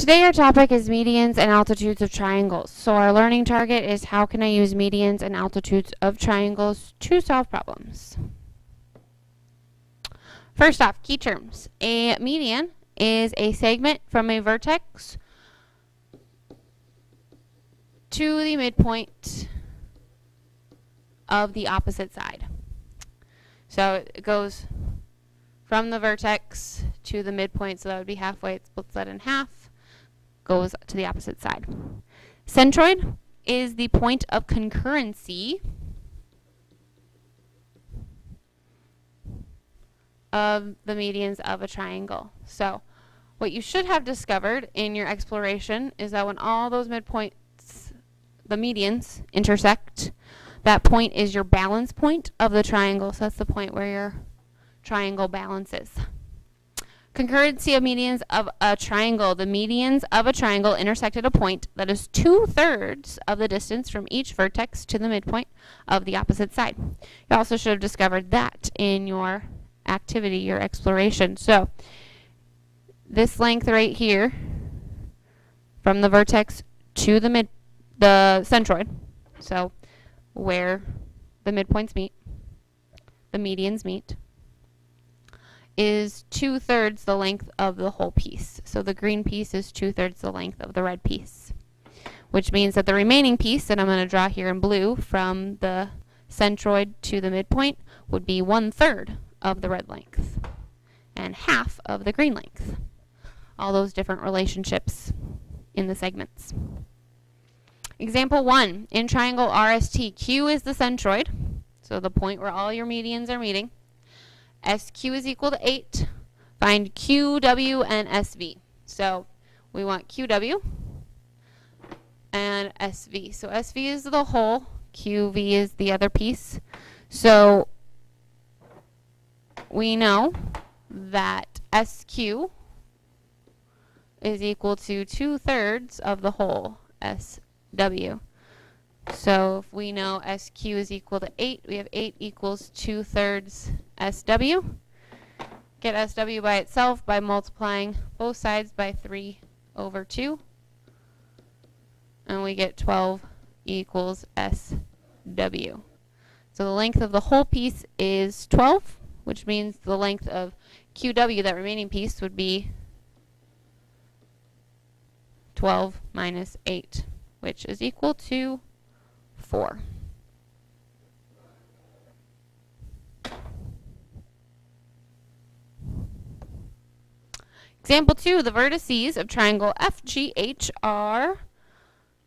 Today our topic is medians and altitudes of triangles. So our learning target is how can I use medians and altitudes of triangles to solve problems. First off, key terms. A median is a segment from a vertex to the midpoint of the opposite side. So it goes from the vertex to the midpoint, so that would be halfway. It splits that in half, goes to the opposite side. Centroid is the point of concurrency of the medians of a triangle. So what you should have discovered in your exploration is that when all those midpoints, the medians, intersect, that point is your balance point of the triangle. So that's the point where your triangle balances. Concurrency of medians of a triangle. The medians of a triangle intersect at a point that is 2/3 of the distance from each vertex to the midpoint of the opposite side. You also should have discovered that in your activity, your exploration. So this length right here from the vertex to the centroid, so where the midpoints meet, the medians meet, is 2/3 the length of the whole piece. So the green piece is 2/3 the length of the red piece, which means that the remaining piece that I'm going to draw here in blue from the centroid to the midpoint would be 1/3 of the red length and half of the green length. All those different relationships in the segments. Example 1, in triangle RST, Q is the centroid, so the point where all your medians are meeting. SQ is equal to 8. Find QW and SV. So we want QW and SV. So SV is the whole, QV is the other piece. So we know that SQ is equal to 2/3 of the whole SW. So if we know SQ is equal to 8, we have 8 equals 2/3 SW. Get SW by itself by multiplying both sides by 3/2. And we get 12 equals SW. So the length of the whole piece is 12, which means the length of QW, that remaining piece, would be 12 minus 8, which is equal to 4. Example 2, the vertices of triangle FGH are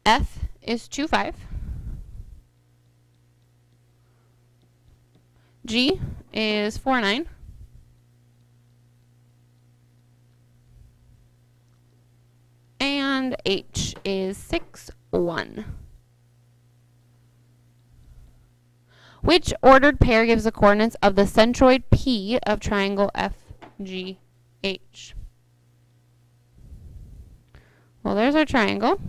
F is 2, 5. G is 4, 9. And H is 6, 1. Which ordered pair gives the coordinates of the centroid P of triangle FGH? Well, there's our triangle.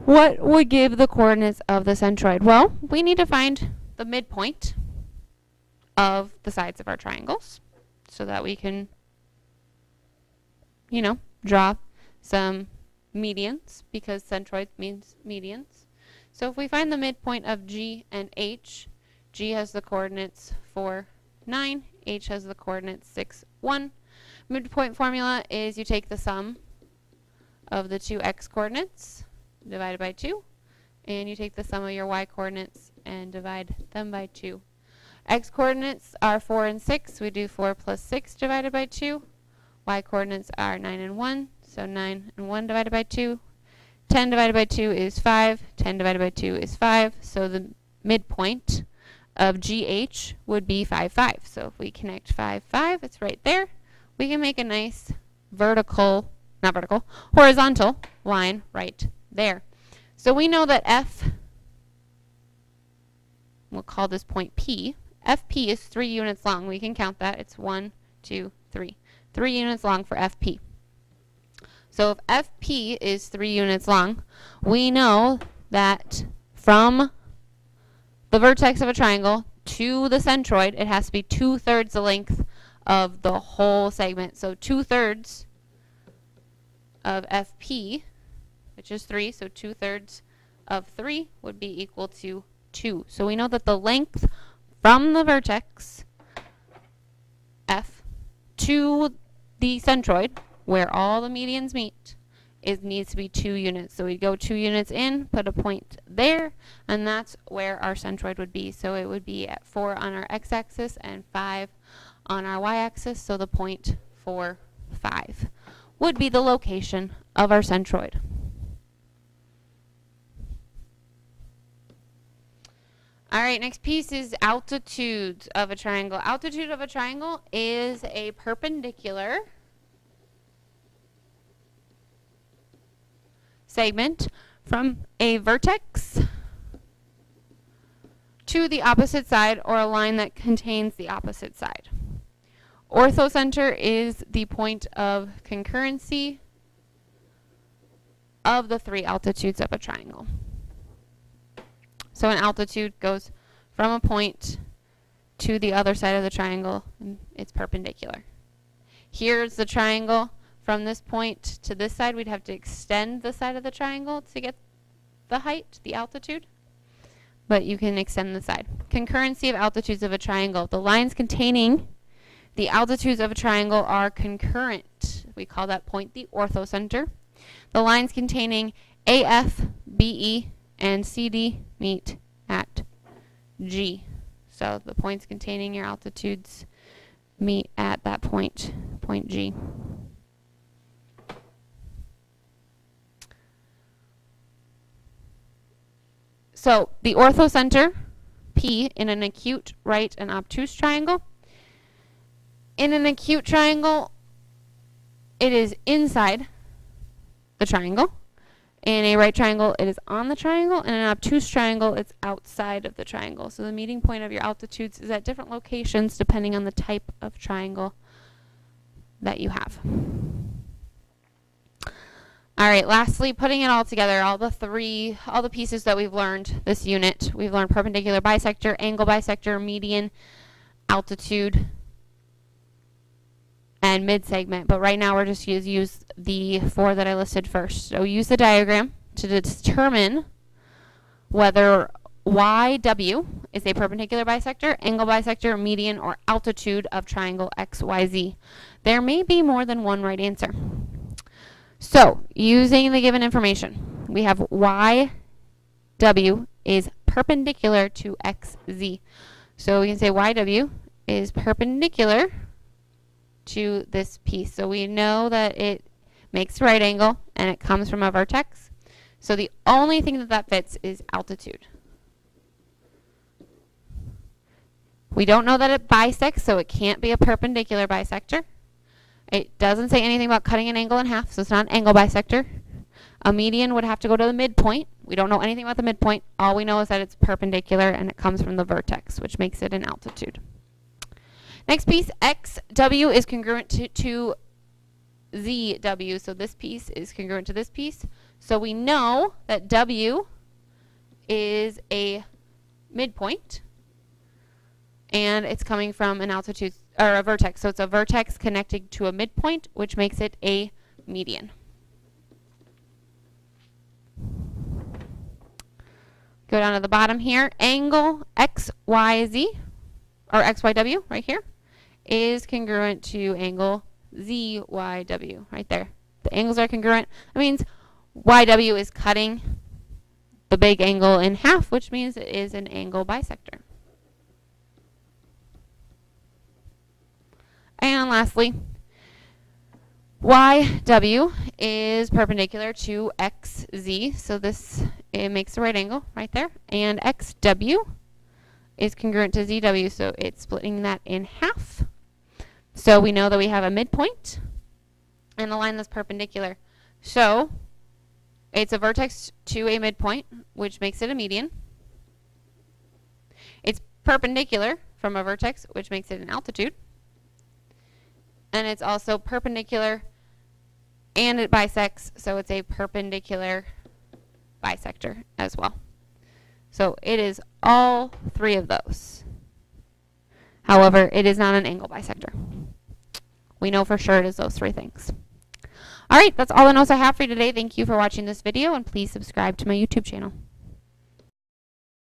What would give the coordinates of the centroid? Well, we need to find the midpoint of the sides of our triangles so that we can, draw some medians, because centroid means medians. So if we find the midpoint of G and H, G has the coordinates 4, 9, H has the coordinates 6, 1. Midpoint formula is you take the sum of the two x coordinates divided by 2, and you take the sum of your y coordinates and divide them by 2. X coordinates are 4 and 6. We do 4 plus 6 divided by 2. Y coordinates are 9 and 1. So 9 and 1 divided by 2. 10 divided by 2 is 5. 10 divided by 2 is 5. So the midpoint of GH would be 5, 5. So if we connect 5, 5, it's right there. We can make a nice horizontal line right there. So we know that F, we'll call this point P. FP is 3 units long. We can count that. It's 1, 2, 3. 3 units long for FP. So if FP is 3 units long, we know that from the vertex of a triangle to the centroid, it has to be 2/3 the length of the whole segment. So 2/3 of FP, which is 3, so 2/3 of 3 would be equal to 2. So we know that the length from the vertex F to the centroid, where all the medians meet, needs to be 2 units. So we go 2 units in, put a point there, and that's where our centroid would be. So it would be at 4 on our x-axis and 5 on our y-axis. So the point 4, 5 would be the location of our centroid. All right, next piece is altitudes of a triangle. Altitude of a triangle is a perpendicular segment from a vertex to the opposite side, or a line that contains the opposite side. Orthocenter is the point of concurrency of the 3 altitudes of a triangle. So an altitude goes from a point to the other side of the triangle, and it's perpendicular. Here's the triangle. From this point to this side, we'd have to extend the side of the triangle to get the height, the altitude. But you can extend the side. Concurrency of altitudes of a triangle. The lines containing the altitudes of a triangle are concurrent. We call that point the orthocenter. The lines containing AF, BE, and CD meet at G. So the points containing your altitudes meet at that point, point G. So the orthocenter, P, in an acute, right, and obtuse triangle. In an acute triangle, it is inside the triangle. In a right triangle, it is on the triangle. In an obtuse triangle, it's outside of the triangle. So the meeting point of your altitudes is at different locations depending on the type of triangle that you have. All right, lastly, putting it all together, all the pieces that we've learned this unit. We've learned perpendicular bisector, angle bisector, median, altitude, and mid-segment. But right now we're just going to use the 4 that I listed first. So use the diagram to determine whether YW is a perpendicular bisector, angle bisector, median, or altitude of triangle XYZ. There may be more than one right answer. So, using the given information, we have YW is perpendicular to XZ. So we can say YW is perpendicular to this piece. So we know that it makes a right angle and it comes from a vertex. So the only thing that fits is altitude. We don't know that it bisects, so it can't be a perpendicular bisector. It doesn't say anything about cutting an angle in half, so it's not an angle bisector. A median would have to go to the midpoint. We don't know anything about the midpoint. All we know is that it's perpendicular and it comes from the vertex, which makes it an altitude. Next piece, XW is congruent to ZW. So this piece is congruent to this piece. So we know that W is a midpoint and it's coming from an altitude or a vertex. So it's a vertex connecting to a midpoint, which makes it a median. Go down to the bottom here. Angle XYZ, or XYW right here, is congruent to angle ZYW right there. The angles are congruent. That means YW is cutting the big angle in half, which means it is an angle bisector. And lastly, YW is perpendicular to XZ, so it makes a right angle right there. And XW is congruent to ZW, so it's splitting that in half. So we know that we have a midpoint and a line that's perpendicular. So it's a vertex to a midpoint, which makes it a median. It's perpendicular from a vertex, which makes it an altitude. And it's also perpendicular and it bisects, so it's a perpendicular bisector as well. So it is all three of those. However, it is not an angle bisector. We know for sure it is those three things. All right, that's all the notes I have for you today. Thank you for watching this video, and please subscribe to my YouTube channel.